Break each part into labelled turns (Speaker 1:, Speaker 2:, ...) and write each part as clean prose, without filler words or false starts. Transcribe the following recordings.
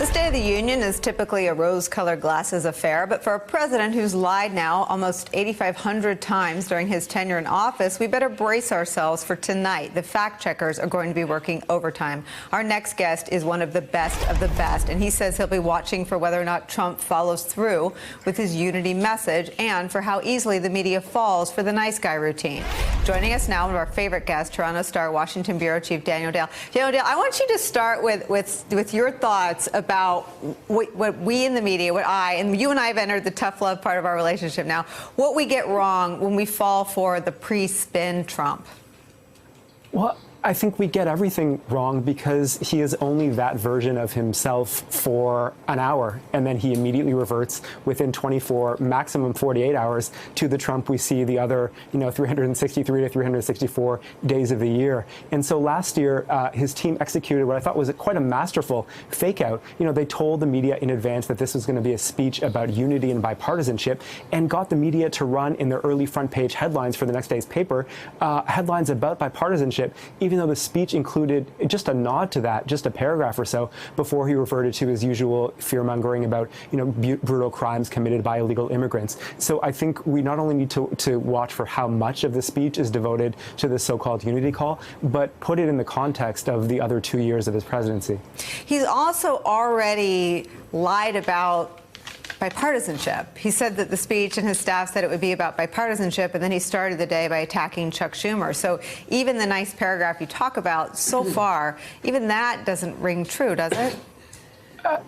Speaker 1: The State of the Union is typically a rose-colored glasses affair, but for a president who's lied now almost 8,500 times during his tenure in office, we better brace ourselves for tonight. The fact-checkers are going to be working overtime. Our next guest is one of the best, and he says he'll be watching for whether or not Trump follows through with his unity message and for how easily the media falls for the nice guy routine. Joining us now, one of our favorite guests, Toronto Star Washington Bureau Chief Daniel Dale. Daniel Dale, I want you to start with your thoughts about what we in the media, and you and I have entered the tough love part of our relationship now, what we get wrong when we fall for the pre-spin Trump.
Speaker 2: Well, I think we get everything wrong because he is only that version of himself for an hour, and then he immediately reverts within 24, maximum 48 hours to the Trump we see the other, 363 to 364 days of the year. And so last year, his team executed what I thought was quite a masterful fake out. They told the media in advance that this was going to be a speech about unity and bipartisanship, and got the media to run in their early front page headlines for the next day's paper, headlines about bipartisanship, even though the speech included just a nod to that, just a paragraph or so, before he reverted to his usual fear-mongering about, brutal crimes committed by illegal immigrants. So I think we not only need to watch for how much of the speech is devoted to this so-called unity call, but put it in the context of the other 2 years of his presidency.
Speaker 1: He's also already lied about bipartisanship. He said that the speech and his staff said it would be about bipartisanship, and then he started the day by attacking Chuck Schumer. So even the nice paragraph you talk about so far, even that doesn't ring true, does it?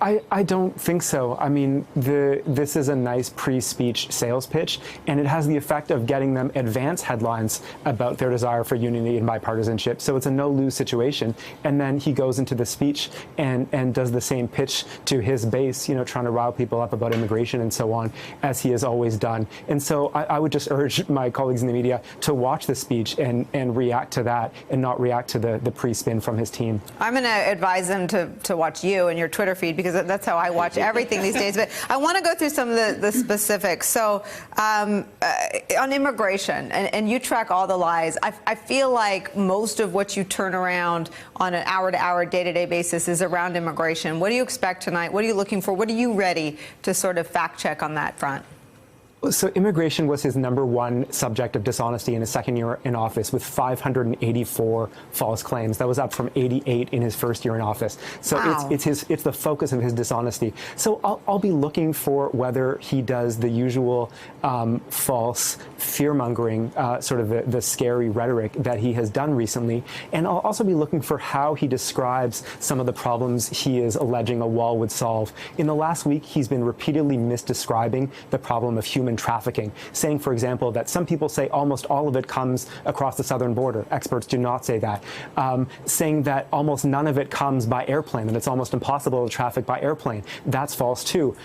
Speaker 2: I don't think so. I mean, this is a nice pre-speech sales pitch, and it has the effect of getting them advance headlines about their desire for unity and bipartisanship. So it's a no-lose situation. And then he goes into the speech and does the same pitch to his base, trying to rile people up about immigration and so on, as he has always done. And so I would just urge my colleagues in the media to watch the speech and react to that, and not react to the pre-spin from his team. I'm going to
Speaker 1: advise them to watch you and your Twitter feed, because that's how I watch everything these days. But I want to go through some of the specifics. So on immigration, and you track all the lies, I feel like most of what you turn around on an hour-to-hour, day-to-day basis is around immigration. What do you expect tonight? What are you looking for? What are you ready to sort of fact-check on that front?
Speaker 2: So immigration was his #1 subject of dishonesty in his second year in office, with 584 false claims. That was up from 88 in his first year in office. So
Speaker 1: wow.
Speaker 2: It's the focus of his dishonesty. So I'll be looking for whether he does the usual false fear-mongering, sort of the scary rhetoric that he has done recently. And I'll also be looking for how he describes some of the problems he is alleging a wall would solve. In the last week, he's been repeatedly misdescribing the problem of human trafficking, saying, for example, that some people say almost all of it comes across the southern border. Experts do not say that. Saying that almost none of it comes by airplane, and it's almost impossible to traffic by airplane. That's false, too.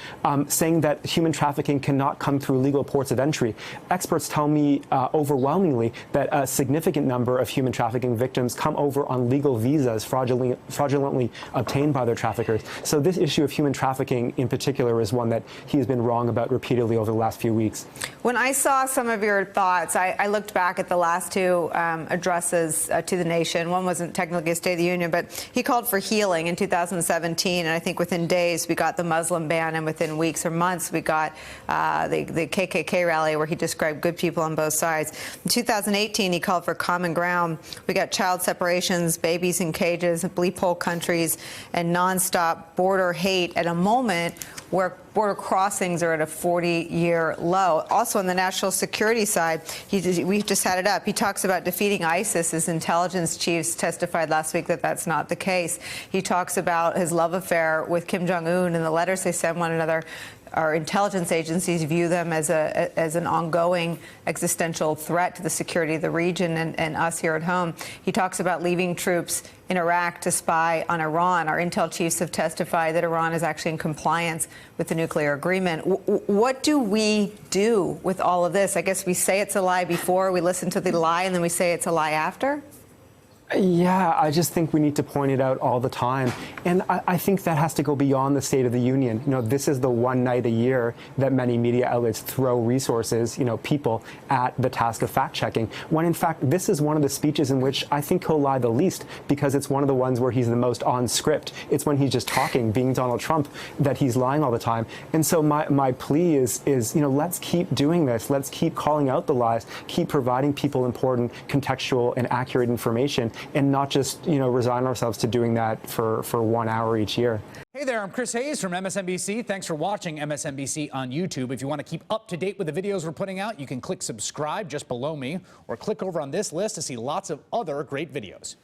Speaker 2: Saying that human trafficking cannot come through legal ports of entry. Experts tell me overwhelmingly that a significant number of human trafficking victims come over on legal visas fraudulently obtained by their traffickers. So this issue of human trafficking in particular is one that he has been wrong about repeatedly over the last few weeks.
Speaker 1: When I saw some of your thoughts, I looked back at the last two addresses to the nation. One wasn't technically a State of the Union, but he called for healing in 2017, and I think within days we got the Muslim ban, and within weeks or months we got the KKK rally where he described good people on both sides. In 2018, he called for common ground. We got child separations, babies in cages, bleep hole countries, and nonstop border hate at a moment where border crossings are at a 40-year low. Also on the national security side, we just had it up. He talks about defeating ISIS. His intelligence chiefs testified last week that that's not the case. He talks about his love affair with Kim Jong-un and the letters they send one another. Our intelligence agencies view them as an ongoing existential threat to the security of the region and us here at home. He talks about leaving troops in Iraq to spy on Iran. Our intel chiefs have testified that Iran is actually in compliance with the nuclear agreement. What do we do with all of this? I guess we say it's a lie before, we listen to the lie, and then we say it's a lie after?
Speaker 2: Yeah, I just think we need to point it out all the time. And I think that has to go beyond the State of the Union. This is the one night a year that many media outlets throw resources, people at the task of fact-checking, when in fact this is one of the speeches in which I think he'll lie the least, because it's one of the ones where he's the most on script. It's when he's just talking, being Donald Trump, that he's lying all the time. And so my plea is let's keep doing this. Let's keep calling out the lies, keep providing people important, contextual, and accurate information, and not just, resign ourselves to doing that for 1 hour each year.
Speaker 3: Hey there, I'm Chris Hayes from MSNBC. Thanks for watching MSNBC on YouTube. If you want to keep up to date with the videos we're putting out, you can click subscribe just below me, or click over on this list to see lots of other great videos.